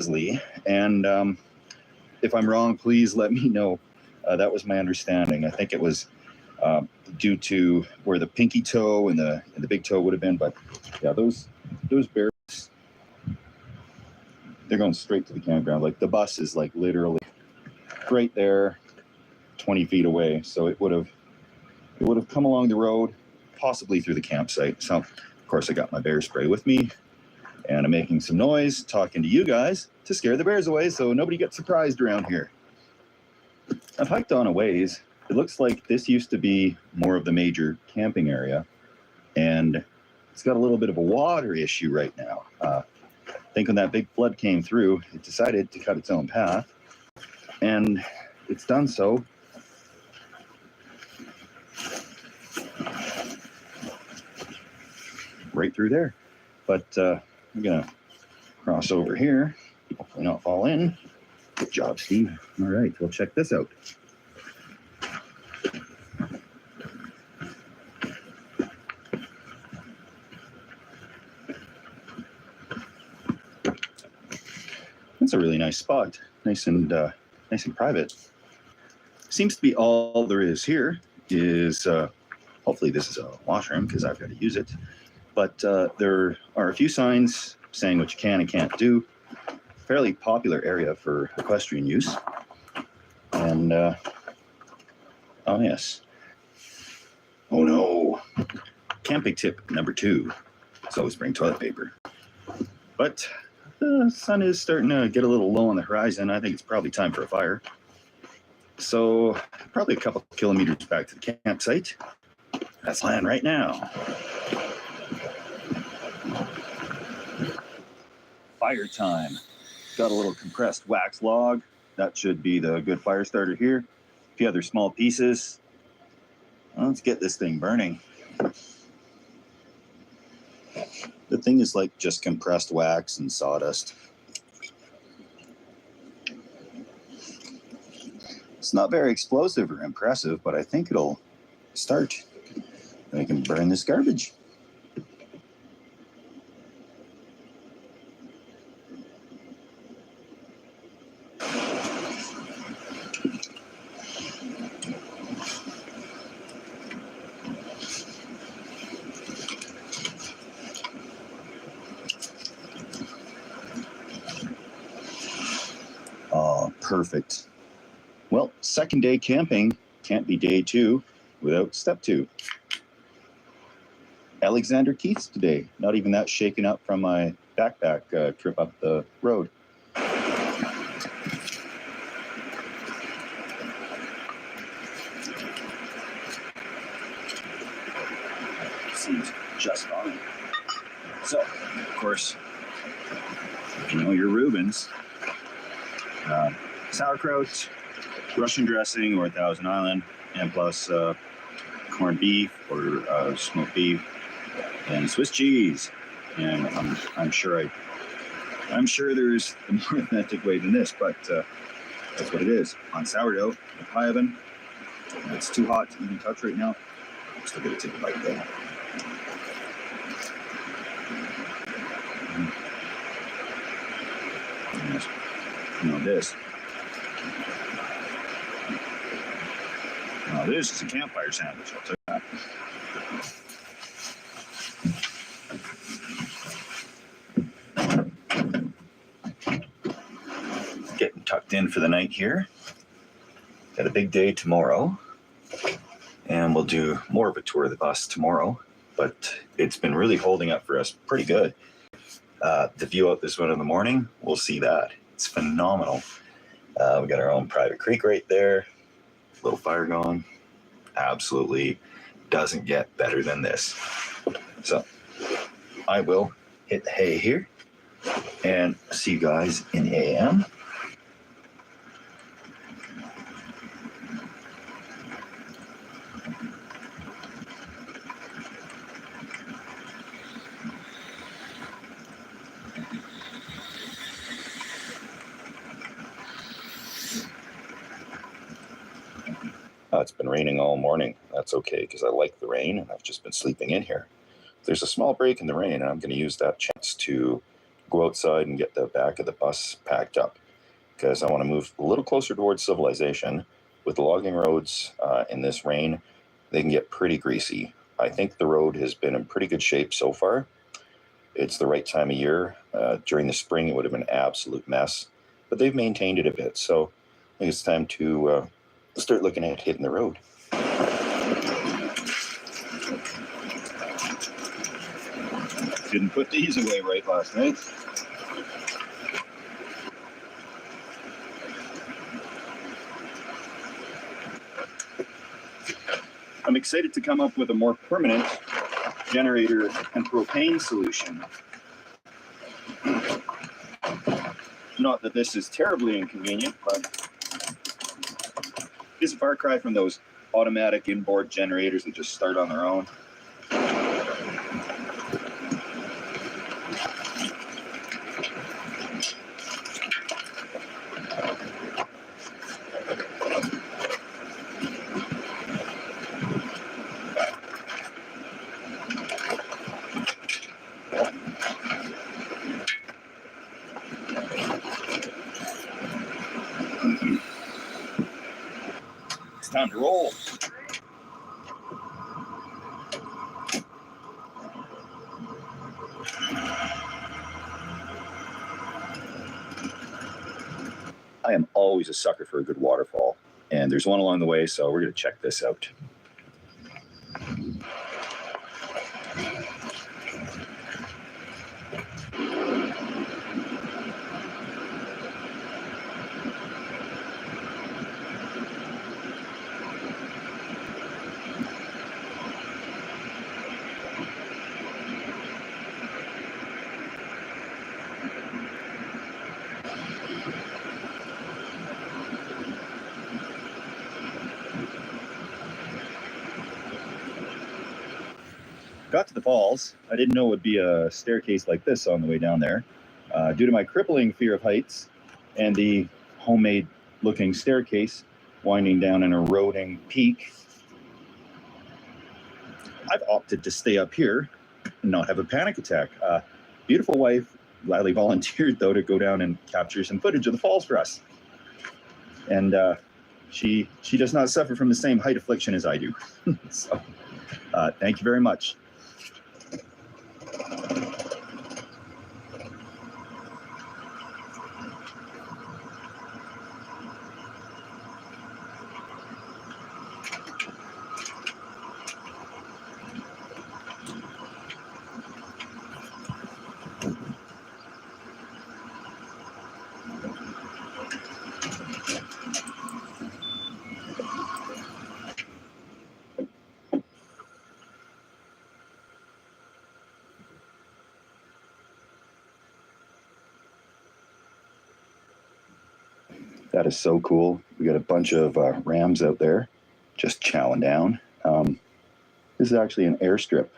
grizzly, and if I'm wrong, please let me know. That was my understanding. I think it was due to where the pinky toe and the big toe would have been, but yeah, those bears, they're going straight to the campground. Like the bus is like literally right there, 20 feet away. So it would have come along the road, possibly through the campsite. So of course I got my bear spray with me, and I'm making some noise, talking to you guys to scare the bears away so nobody gets surprised around here. I've hiked on a ways. It looks like this used to be more of the major camping area, and it's got a little bit of a water issue right now. I think when that big flood came through, it decided to cut its own path, and it's done so. Right through there. But I'm gonna cross over here, hopefully not fall in. Good job, Steve. All right, we'll check this out. That's a really nice spot. Nice and private. Seems to be all there is here. Is hopefully this is a washroom because I've got to use it. But there are a few signs saying what you can and can't do. Fairly popular area for equestrian use. And oh yes. Oh no. Camping tip number 2 is always bring toilet paper. But the sun is starting to get a little low on the horizon. I think it's probably time for a fire. So probably a couple kilometers back to the campsite. Let's land right now. Fire time. Got a little compressed wax log. That should be the good fire starter here. A few other small pieces. Let's get this thing burning. The thing is like just compressed wax and sawdust. It's not very explosive or impressive, but I think it'll start. And I can burn this garbage. Oh, perfect. Well, second day camping can't be day 2 without step 2. Alexander Keith's today. Not even that shaken up from my backpack trip up the road. Seems just fine. So, of course, you know your Reubens. Sauerkraut, Russian dressing or Thousand Island, and plus corned beef or smoked beef, and Swiss cheese. And I'm sure there's a more authentic way than this, but that's what it is. On sourdough, the pie oven. It's too hot to even touch right now. I'm still gonna take a bite though. And, you know this. Now this is a campfire sandwich, I'll tell you that. Getting tucked in for the night here. Got a big day tomorrow. And we'll do more of a tour of the bus tomorrow. But it's been really holding up for us pretty good. The view out this one in the morning, we'll see that. It's phenomenal. We got our own private creek right there. Little fire going. Absolutely doesn't get better than this. So I will hit the hay here and see you guys in AM. It's been raining all morning. That's okay, because I like the rain, and I've just been sleeping in here. There's a small break in the rain, and I'm going to use that chance to go outside and get the back of the bus packed up because I want to move a little closer towards civilization. With the logging roads in this rain, they can get pretty greasy. I think the road has been in pretty good shape so far. It's the right time of year. During the spring, it would have been an absolute mess, but they've maintained it a bit. So I think it's time to start looking at hitting the road. Didn't put these away right last night. I'm excited to come up with a more permanent generator and propane solution. Not that this is terribly inconvenient, but it's a far cry from those automatic inboard generators that just start on their own. It's time to roll. I am always a sucker for a good waterfall, and there's one along the way, so we're going to check this out. Got to the falls. I didn't know it would be a staircase like this on the way down there. Due to my crippling fear of heights and the homemade looking staircase winding down an eroding peak, I've opted to stay up here and not have a panic attack. Beautiful wife gladly volunteered, though, to go down and capture some footage of the falls for us. And she does not suffer from the same height affliction as I do. So thank you very much. That is so cool. We got a bunch of rams out there just chowing down. This is actually an airstrip,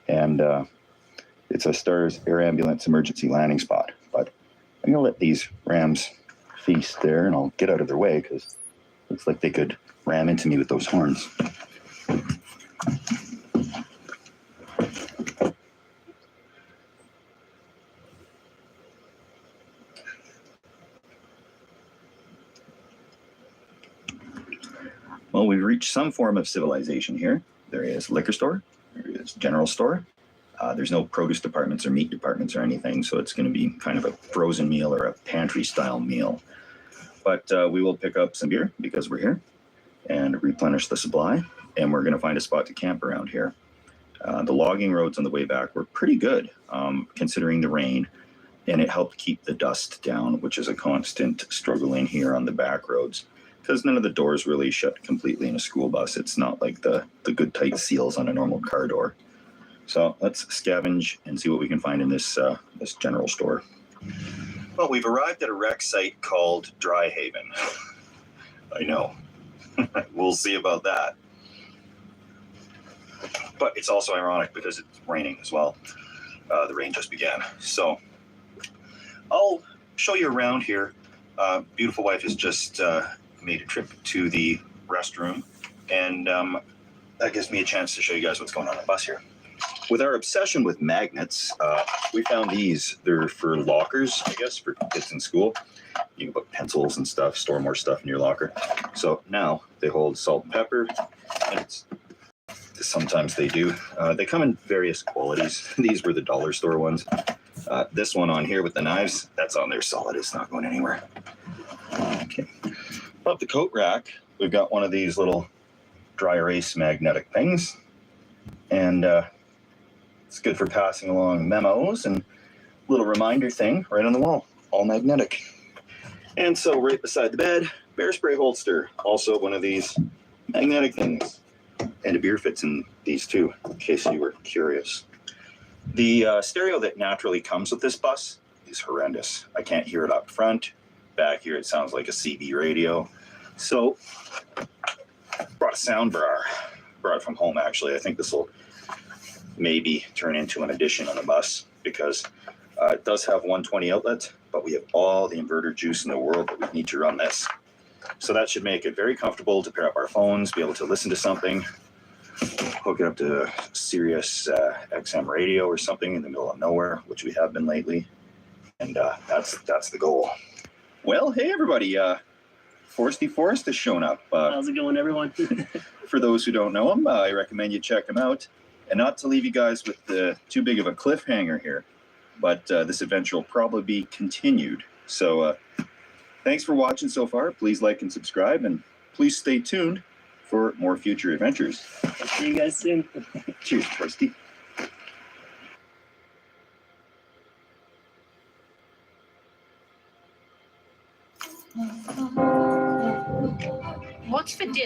and it's a STARS Air Ambulance emergency landing spot. But I'm going to let these rams feast there, and I'll get out of their way because it looks like they could ram into me with those horns. Well, we've reached some form of civilization here. There is a liquor store, there is a general store. There's no produce departments or meat departments or anything, so it's going to be kind of a frozen meal or a pantry-style meal. But we will pick up some beer because we're here and replenish the supply, and we're going to find a spot to camp around here. The logging roads on the way back were pretty good, considering the rain, and it helped keep the dust down, which is a constant struggle in here on the back roads. Because none of the doors really shut completely in a school bus. It's not like the good tight seals on a normal car door. So let's scavenge and see what we can find in this this general store. Well, we've arrived at a wreck site called Dry Haven. I know. We'll see about that. But it's also ironic because it's raining as well. The rain just began. So I'll show you around here. Beautiful wife has just made a trip to the restroom, and that gives me a chance to show you guys what's going on the bus here. With our obsession with magnets, we found these. They're for lockers, I guess, for kids in school. You can put pencils and stuff, store more stuff in your locker. So now they hold salt and pepper, and sometimes they do. They come in various qualities. These were the dollar store ones. This one on here with the knives, that's on there solid. It's not going anywhere. Okay. Above the coat rack, we've got one of these little dry erase magnetic things. And it's good for passing along memos, and little reminder thing right on the wall, all magnetic. And so right beside the bed, bear spray holster, also one of these magnetic things. And a beer fits in these too, in case you were curious. The stereo that naturally comes with this bus is horrendous. I can't hear it up front. Back here, it sounds like a CB radio. So, brought a sound bar. Brought it from home, actually. I think this will maybe turn into an addition on the bus, because it does have 120 outlets, but we have all the inverter juice in the world that we need to run this. So that should make it very comfortable to pair up our phones, be able to listen to something, hook it up to Sirius XM radio or something in the middle of nowhere, which we have been lately. And that's the goal. Well, hey, everybody. Foresty Forest has shown up. How's it going, everyone? For those who don't know him, I recommend you check him out. And not to leave you guys with too big of a cliffhanger here, but this adventure will probably be continued. So thanks for watching so far. Please like and subscribe, and please stay tuned for more future adventures. I'll see you guys soon. Cheers, Foresty. What's for dinner?